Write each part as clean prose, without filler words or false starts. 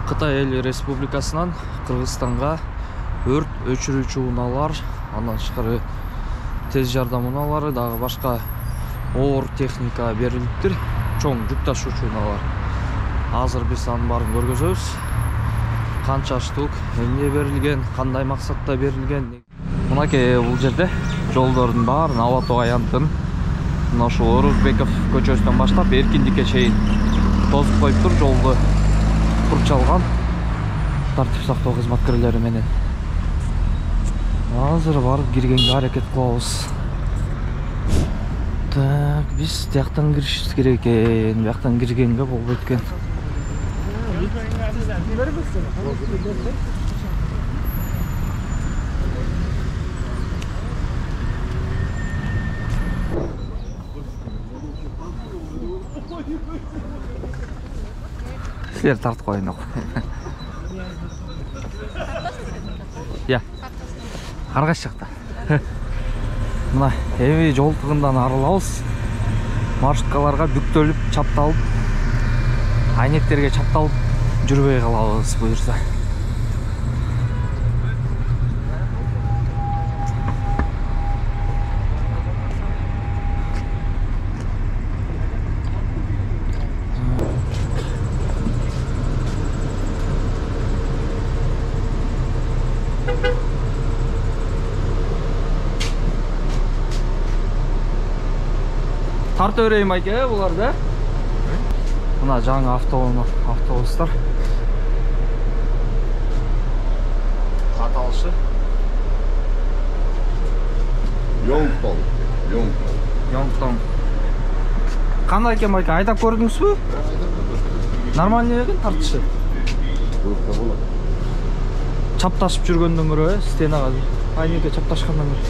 Кытай Эл Республикасынан Кыргызстанга өрт өчүрүүчү унаалар, андан тышкары тез жардам унаалары, дагы башка оор техника берилиптир. Чоң жүк ташуучу унаалар. Азыр биз анын баарын көргөзөбүз. Канча штук, эмне берилген, кандай максатта берилген. Мынакей бул жерде жолдордун баарын Абатоо аянтын мына ушул Орозбеков көчөсүнөн баштап Эркиндикке чейин тозуп коюптур. Жолду курчалган тартип сактоо кызматкерлери менен. Азыр барып киргенге аракет кылабыз. Так, биз тияктан киришибиз керек экен. Бияктан киргенге болбойт экен. Силер тартып коюн. Я. Каргаш жакта. Мына эми жол тыгындан арылабыз. Маршруткаларга бүктөлүп, чапталып, айнектерге чапталып жүрбөй калабыз буюрса. Тарта өрейм айке, буларды. Мына жаңы автобустар. Каталышы. Йонгтон. Кандай экен байке, айдап көрдүңүзбү? Нормально экен тартышы. Чапташып жүргөндөн көрө, стенага айнекке чапташкандан көрө.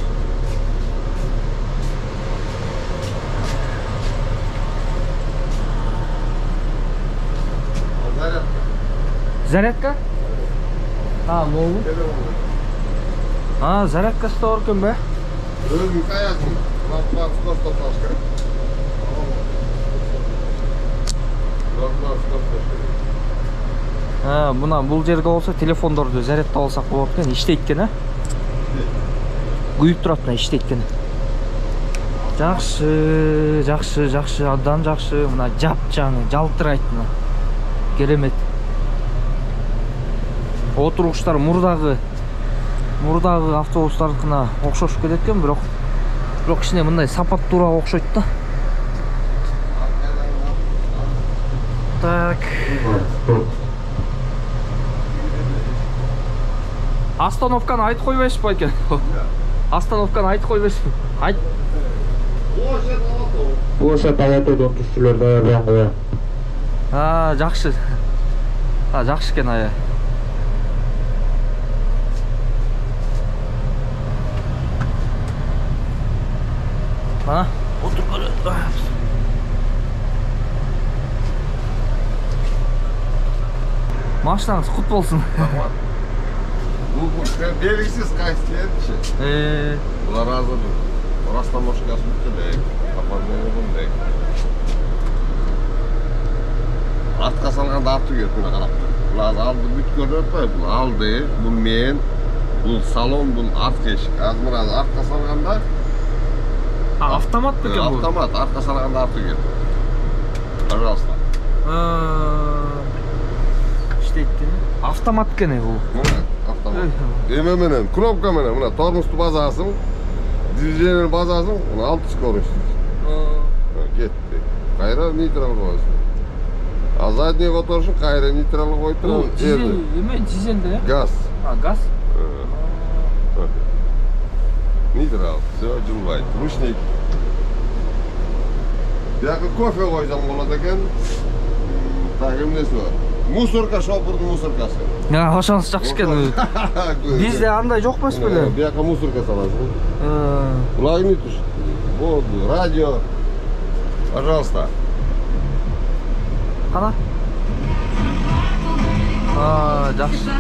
Зарядка? Могу. Зарядка стор кем бе? Мына бул жерде болсо телефондорду зарядтап алсак болот экен, иштейт экен, Күйүп турат, иштейт экен. Жакшы, абдан жакшы. Мына жапжаңы, жалтырайт мына. Керемет. Отургучтар мурдагы автобустардыкына окшошуп кетет экен, бирок кичине мындай сапаттуураак окшойт да. Так. Остановканы айтып койбойсузбу экен? Остановканы айтып койбойсузбу? Айт. Площадь Алатойдон түшчүлөр даярданган. Жакшы. Жакшы экен ая. Отур көрө. Машинаңыз кут болсун. Белгисиз кайсы ээрчи. Булар азыр растаможкасын бүткөндөй, оформлениеге. Артка салганда артып кетти мына карап. Булар алды бүткөндөр атпайбы? Бул алды, бул мен, бул салон, бул арт эшик. Азыр мына артка салганда Автомат бекен бул? Автомат, артка салганда артып кетти. Пожалуйста. Иштейт экен. Автомат экен бул. Автомат. Эме менен, кнопка менен мына тормозду базасың, движение базасың, мына 6 скорость. Кетти. Кайра нейтрал коесуң. А задний которшун кайра нейтрал коюп туруп, эме дизелде, газ. Газ? Нейтрал, все жылбайт. Ручник. Бияка кофе койсоң болот экен. Так, эмнеси бар? Мусорка, шопурдун мусоркасы. Ошонусу жакшы экен. Бизде андай жок эмес беле? Бияка мусорка саласың. Кулагын туш. Болду, радио. Пожалуйста. Кана? Жакшы.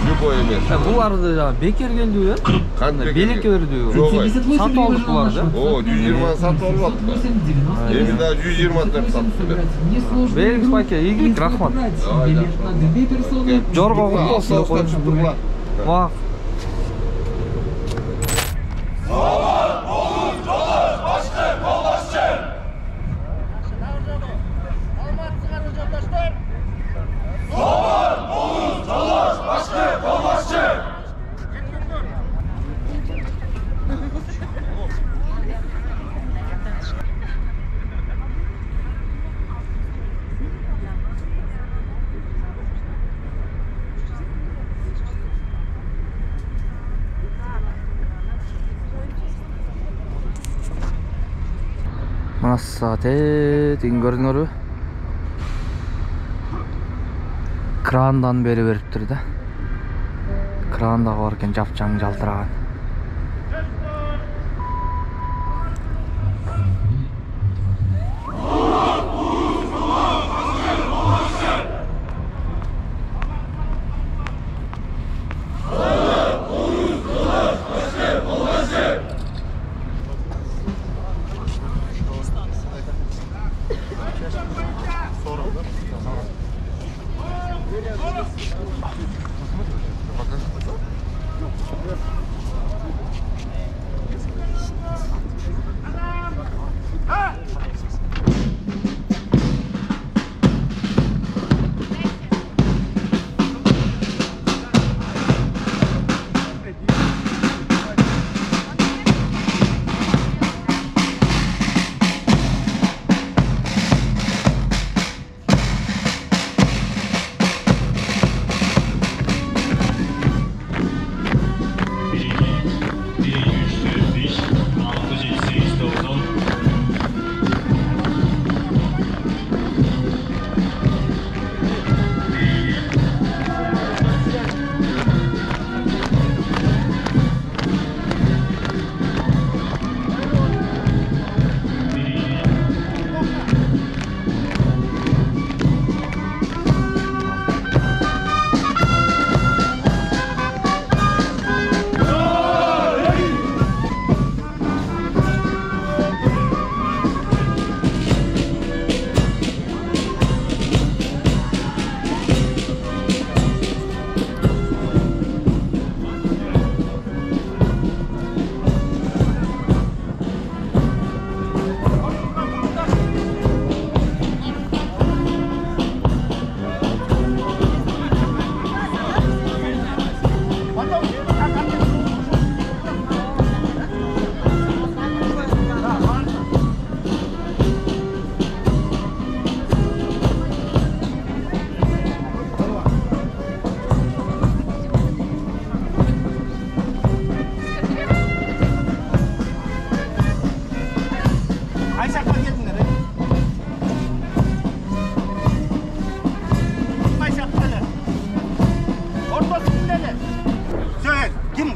Жүк любой емес. Буларды жаңа бекер келди я? Кантпек Белекке берди. Жоқ, Сатып алдык буларды. О, 120 сатып алып алдық. Эми да 120 деп сатып. Бериңиз байке, ийгилик, рахмат. Жорго кутту болсун деп коюңуз. Вак. Массате деген көрдүңөрбү? Крандан бери бериптир да. Крандагы бар экен жапчаң жалтыраган.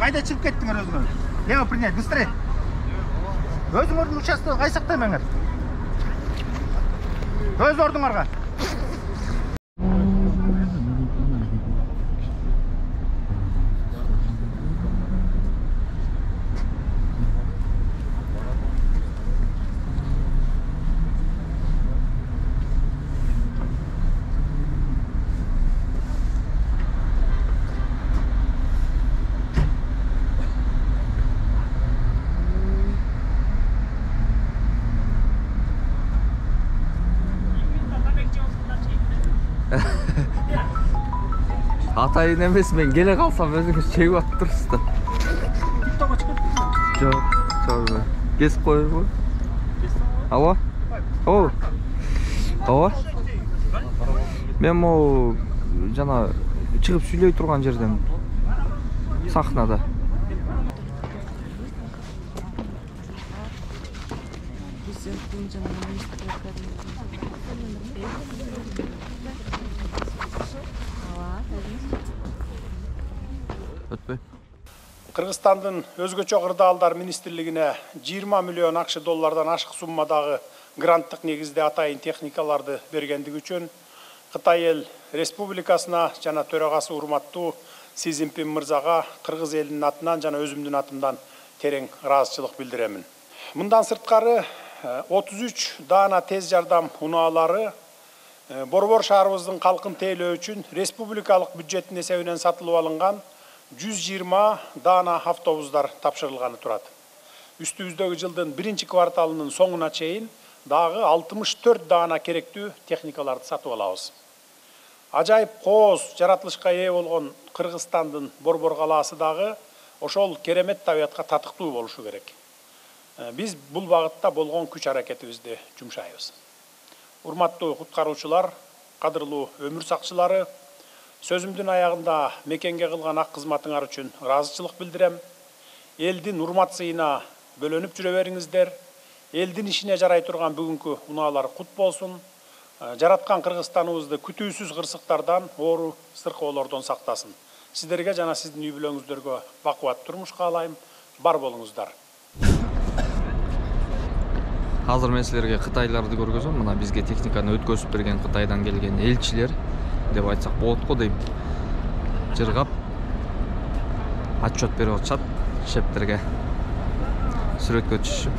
Қайда шығып кеттіңдер өзіңіз? Лево принять, быстрее. Өзіңіздің участогы қай сақтаймаңыз? Өз ордыңарға. Atayın emес, men келе қалсам өзіңіз чегіп атып тұрсыздар. Жоқ, жоқ. Кесіп қойыр ғой. Ала? О. Ала? Мен ол жана шығып сүйлей тұрған жерден сахнада. Кыргызстандын өзгөчө кырдаалдар министрлигине 20 миллион акш доллардан ашык суммадагы гранттык негизде атайын техникаларды бергендиги үчүн Кытай эл республикасына жана төрагасы урматтуу Си Цзиньпин мырзага кыргыз элинин атынан жана өзүмдүн атымдан терең ыраазычылык билдиремин. Мындан сырткары 33 даана тез жардам унаалары Борбор шаарыбыздын калкын тейлөө үчүн республикалык бюджеттин эсебинен сатылып алынган 120 даана автобустар тапшырылганы турат. Үстүбүздөгү жылдын 1-кварталынын соңуна чейин дагы 64 даана керектүү техникаларды сатып алабыз. Ажайып кооз жаратылышка ээ болгон Кыргызстандын Борбор калаасы дагы ошол керемет табиятка татыктуу болушу керек. Биз бул багытта болгон күч аракетибизди жумшайбыз. Урматтуу куткаруучулар, кадырлуу өмүр сакчылары, сөзүмдүн аягында мекенге кылган ак кызматыңар үчүн ыраазычылык билдирем. Элдин урмат сыйына бөлөнүп жүрө бериңиздер. Элдин ишине жарай турган бүгүнкү унаалар кут болсун. Жараткан Кыргызстаныбызды күтүүсүз кырсыктардан, оору сыркоолордон сактасын. Сиздерге жана сиздин үй бүлөңүздөргө бакубат турмуш каалайм. Бар болуңуздар. Азыр мен силерге Кытайларды көргөзөм. Мына бизге техниканы өткөзүп берген Кытайдан келген элчилер деп айтсак болот го дейм. Жыргап отчет берип атышат шептерге. Сүрөткө түшүп.